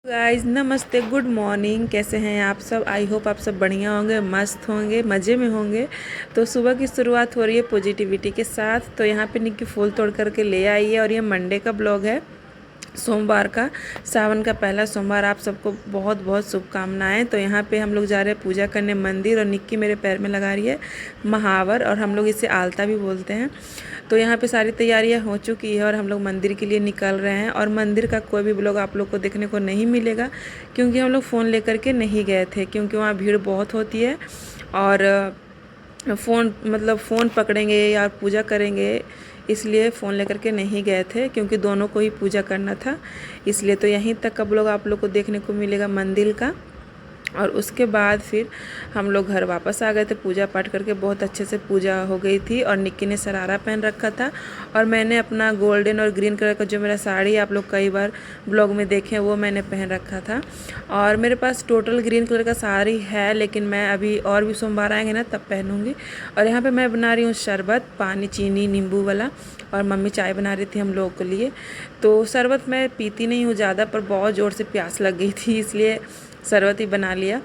Guys नमस्ते, good morning. कैसे हैं आप सब? आई होप आप सब बढ़िया होंगे, मस्त होंगे, मज़े में होंगे। तो सुबह की शुरुआत हो रही है पॉजिटिविटी के साथ। तो यहाँ पे निक्की फूल तोड़ करके ले आई है और ये मंडे का ब्लॉग है, सोमवार का, सावन का पहला सोमवार। आप सबको बहुत बहुत शुभकामनाएं। तो यहाँ पे हम लोग जा रहे हैं पूजा करने मंदिर, और निक्की मेरे पैर में लगा रही है महावर, और हम लोग इसे आलता भी बोलते हैं। तो यहाँ पे सारी तैयारियां हो चुकी है और हम लोग मंदिर के लिए निकल रहे हैं। और मंदिर का कोई भी ब्लॉग आप लोग को देखने को नहीं मिलेगा, क्योंकि हम लोग फ़ोन लेकर के नहीं गए थे, क्योंकि वहाँ भीड़ बहुत होती है। और फ़ोन पकड़ेंगे या पूजा करेंगे, इसलिए फ़ोन लेकर के नहीं गए थे, क्योंकि दोनों को ही पूजा करना था। इसलिए तो यहीं तक का ब्लॉग आप लोग को देखने को मिलेगा मंदिर का। और उसके बाद फिर हम लोग घर वापस आ गए थे पूजा पाठ करके। बहुत अच्छे से पूजा हो गई थी। और निक्की ने शरारा पहन रखा था, और मैंने अपना गोल्डन और ग्रीन कलर का जो मेरा साड़ी आप लोग कई बार ब्लॉग में देखे वो मैंने पहन रखा था। और मेरे पास टोटल ग्रीन कलर का साड़ी है, लेकिन मैं अभी और भी सोमवार आएंगे ना तब पहनूंगी। और यहाँ पे मैं बना रही हूँ शरबत, पानी चीनी नींबू वाला, और मम्मी चाय बना रही थी हम लोगों के लिए। तो शरबत मैं पीती नहीं हूँ ज़्यादा, पर बहुत ज़ोर से प्यास लग गई थी, इसलिए शरबत ही बना लिया।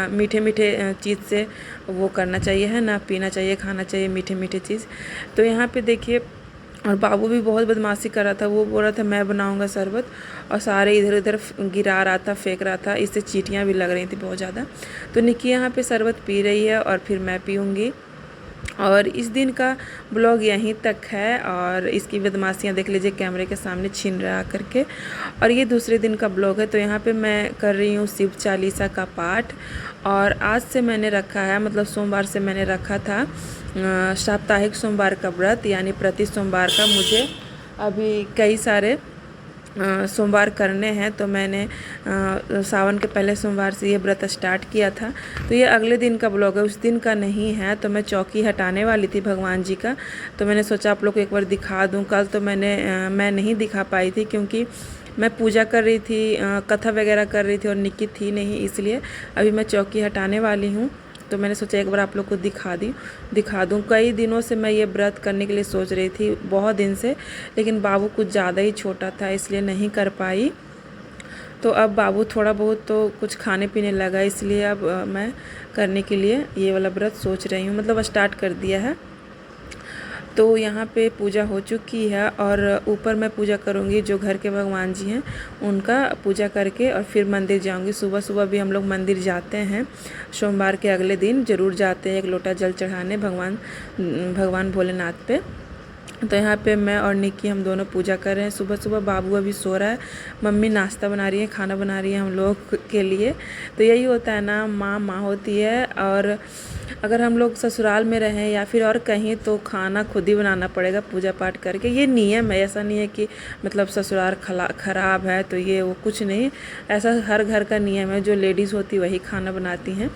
मीठे मीठे चीज़ से वो करना चाहिए, है ना, पीना चाहिए, खाना चाहिए मीठे मीठे चीज़। तो यहाँ पे देखिए, और बाबू भी बहुत बदमाशी कर रहा था। वो बोल रहा था मैं बनाऊंगा शरबत, और सारे इधर उधर गिरा रहा था, फेंक रहा था। इससे चींटियाँ भी लग रही थी बहुत ज़्यादा। तो निक्की यहाँ पे शरबत पी रही है, और फिर मैं पीऊँगी। और इस दिन का ब्लॉग यहीं तक है। और इसकी बदमाशियाँ देख लीजिए, कैमरे के सामने छीन रहा करके। और ये दूसरे दिन का ब्लॉग है। तो यहाँ पे मैं कर रही हूँ शिव चालीसा का पाठ। और आज से मैंने रखा है, मतलब सोमवार से मैंने रखा था साप्ताहिक सोमवार का व्रत, यानी प्रति सोमवार का। मुझे अभी कई सारे सोमवार करने हैं, तो मैंने सावन के पहले सोमवार से ये व्रत स्टार्ट किया था। तो ये अगले दिन का ब्लॉग है, उस दिन का नहीं है। तो मैं चौकी हटाने वाली थी भगवान जी का, तो मैंने सोचा आप लोग को एक बार दिखा दूं। कल तो मैं नहीं दिखा पाई थी, क्योंकि मैं पूजा कर रही थी, कथा वगैरह कर रही थी, और निक्की थी नहीं, इसलिए अभी मैं चौकी हटाने वाली हूँ। तो मैंने सोचा एक बार आप लोग को दिखा दूँ। कई दिनों से मैं ये व्रत करने के लिए सोच रही थी, बहुत दिन से, लेकिन बाबू कुछ ज़्यादा ही छोटा था, इसलिए नहीं कर पाई। तो अब बाबू थोड़ा बहुत तो कुछ खाने पीने लगा, इसलिए अब मैं करने के लिए ये वाला व्रत सोच रही हूँ, मतलब स्टार्ट कर दिया है। तो यहाँ पे पूजा हो चुकी है, और ऊपर मैं पूजा करूँगी, जो घर के भगवान जी हैं उनका पूजा करके, और फिर मंदिर जाऊँगी। सुबह सुबह भी हम लोग मंदिर जाते हैं, सोमवार के अगले दिन ज़रूर जाते हैं, एक लोटा जल चढ़ाने भगवान भोलेनाथ पे। तो यहाँ पे मैं और निक्की हम दोनों पूजा कर रहे हैं सुबह सुबह। बाबू अभी सो रहा है, मम्मी नाश्ता बना रही है, खाना बना रही है हम लोग के लिए। तो यही होता है ना, माँ माँ होती है। और अगर हम लोग ससुराल में रहें या फिर और कहीं, तो खाना खुद ही बनाना पड़ेगा पूजा पाठ करके। ये नियम है, ऐसा नहीं है कि मतलब ससुराल ख़राब है तो ये वो, कुछ नहीं। ऐसा हर घर का नियम है, जो लेडीज़ होती वही खाना बनाती हैं।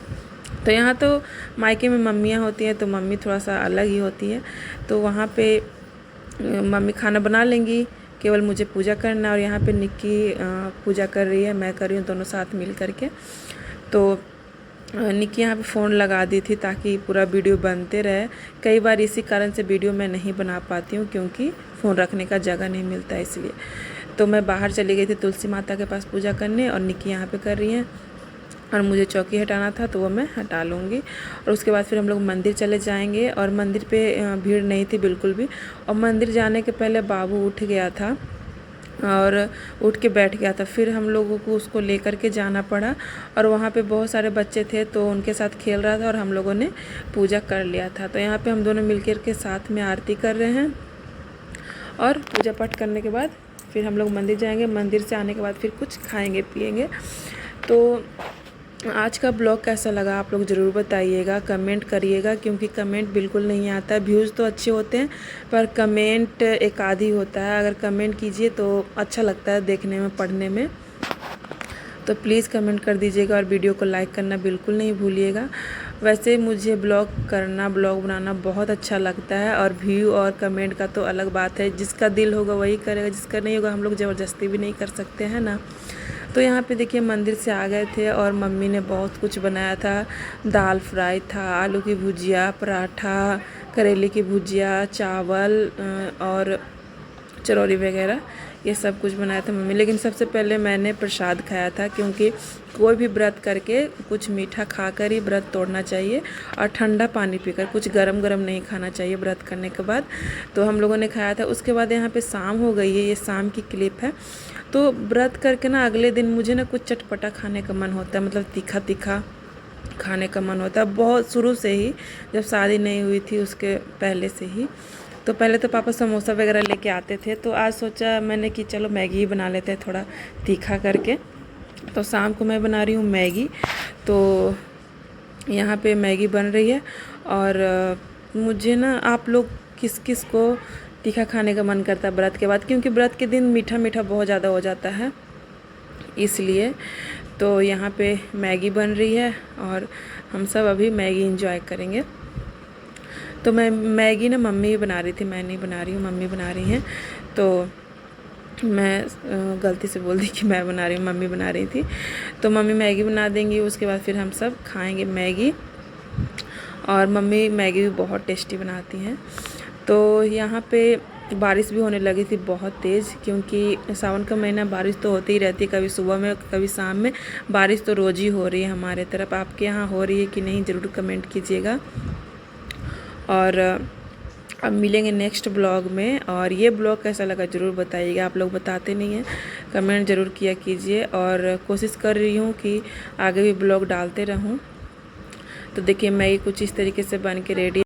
तो यहाँ तो मायके में मम्मियाँ होती हैं, तो मम्मी थोड़ा सा अलग ही होती है। तो वहाँ पे मम्मी खाना बना लेंगी, केवल मुझे पूजा करना है। और यहाँ पे निक्की पूजा कर रही है, मैं कर रही हूँ, दोनों साथ मिल करके। तो निक्की यहाँ पे फ़ोन लगा दी थी ताकि पूरा वीडियो बनते रहे। कई बार इसी कारण से वीडियो मैं नहीं बना पाती हूँ, क्योंकि फ़ोन रखने का जगह नहीं मिलता, इसलिए। तो मैं बाहर चली गई थी तुलसी माता के पास पूजा करने, और निक्की यहाँ पे कर रही है। और मुझे चौकी हटाना था, तो वो मैं हटा लूँगी। और उसके बाद फिर हम लोग मंदिर चले जाएंगे। और मंदिर पे भीड़ नहीं थी बिल्कुल भी। और मंदिर जाने के पहले बाबू उठ गया था, और उठ के बैठ गया था। फिर हम लोगों को उसको लेकर के जाना पड़ा, और वहाँ पे बहुत सारे बच्चे थे, तो उनके साथ खेल रहा था, और हम लोगों ने पूजा कर लिया था। तो यहाँ पे हम दोनों मिलकर के साथ में आरती कर रहे हैं। और पूजा पाठ करने के बाद फिर हम लोग मंदिर जाएंगे। मंदिर से आने के बाद फिर कुछ खाएंगे पिएंगे। तो आज का ब्लॉग कैसा लगा आप लोग ज़रूर बताइएगा, कमेंट करिएगा, क्योंकि कमेंट बिल्कुल नहीं आता है। व्यूज़ तो अच्छे होते हैं, पर कमेंट एक आधी होता है। अगर कमेंट कीजिए तो अच्छा लगता है देखने में, पढ़ने में। तो प्लीज़ कमेंट कर दीजिएगा, और वीडियो को लाइक करना बिल्कुल नहीं भूलिएगा। वैसे मुझे ब्लॉग बनाना बहुत अच्छा लगता है, और व्यू और कमेंट का तो अलग बात है। जिसका दिल होगा वही करेगा, जिसका नहीं होगा हम लोग ज़बरदस्ती भी नहीं कर सकते हैं ना। तो यहाँ पे देखिए मंदिर से आ गए थे, और मम्मी ने बहुत कुछ बनाया था। दाल फ्राई था, आलू की भुजिया, पराठा, करेले की भुजिया, चावल और चरौरी वगैरह, ये सब कुछ बनाया था मम्मी। लेकिन सबसे पहले मैंने प्रसाद खाया था, क्योंकि कोई भी व्रत करके कुछ मीठा खाकर ही व्रत तोड़ना चाहिए और ठंडा पानी पीकर, कुछ गरम गरम नहीं खाना चाहिए व्रत करने के बाद। तो हम लोगों ने खाया था। उसके बाद यहाँ पे शाम हो गई है, ये शाम की क्लिप है। तो व्रत करके ना अगले दिन मुझे ना कुछ चटपटा खाने का मन होता है, मतलब तीखा तीखा खाने का मन होता है बहुत शुरू से ही, जब शादी नहीं हुई थी उसके पहले से ही। तो पहले तो पापा समोसा वगैरह लेके आते थे, तो आज सोचा मैंने कि चलो मैगी ही बना लेते हैं थोड़ा तीखा करके। तो शाम को मैं बना रही हूँ मैगी। तो यहाँ पे मैगी बन रही है। और मुझे ना, आप लोग किस किस को तीखा खाने का मन करता है व्रत के बाद, क्योंकि व्रत के दिन मीठा मीठा बहुत ज़्यादा हो जाता है इसलिए। तो यहाँ पे मैगी बन रही है और हम सब अभी मैगी इंजॉय करेंगे। तो मैं मैगी ना मम्मी बना रही थी, मैं नहीं बना रही हूँ, मम्मी बना रही हैं। तो मैं गलती से बोल दी कि मैं बना रही हूँ, मम्मी बना रही थी। तो मम्मी मैगी बना देंगी, उसके बाद फिर हम सब खाएंगे मैगी। और मम्मी मैगी भी बहुत टेस्टी बनाती हैं। तो यहाँ पे बारिश भी होने लगी थी बहुत तेज़, क्योंकि सावन का महीना बारिश तो होती ही रहती है, कभी सुबह में कभी शाम में। बारिश तो रोज़ ही हो रही है हमारे तरफ। आपके यहाँ हो रही है कि नहीं ज़रूर कमेंट कीजिएगा। और अब मिलेंगे नेक्स्ट ब्लॉग में। और ये ब्लॉग कैसा लगा ज़रूर बताइएगा, आप लोग बताते नहीं हैं, कमेंट ज़रूर किया कीजिए। और कोशिश कर रही हूँ कि आगे भी ब्लॉग डालते रहूँ। तो देखिए मैगी कुछ इस तरीके से बन के रेडी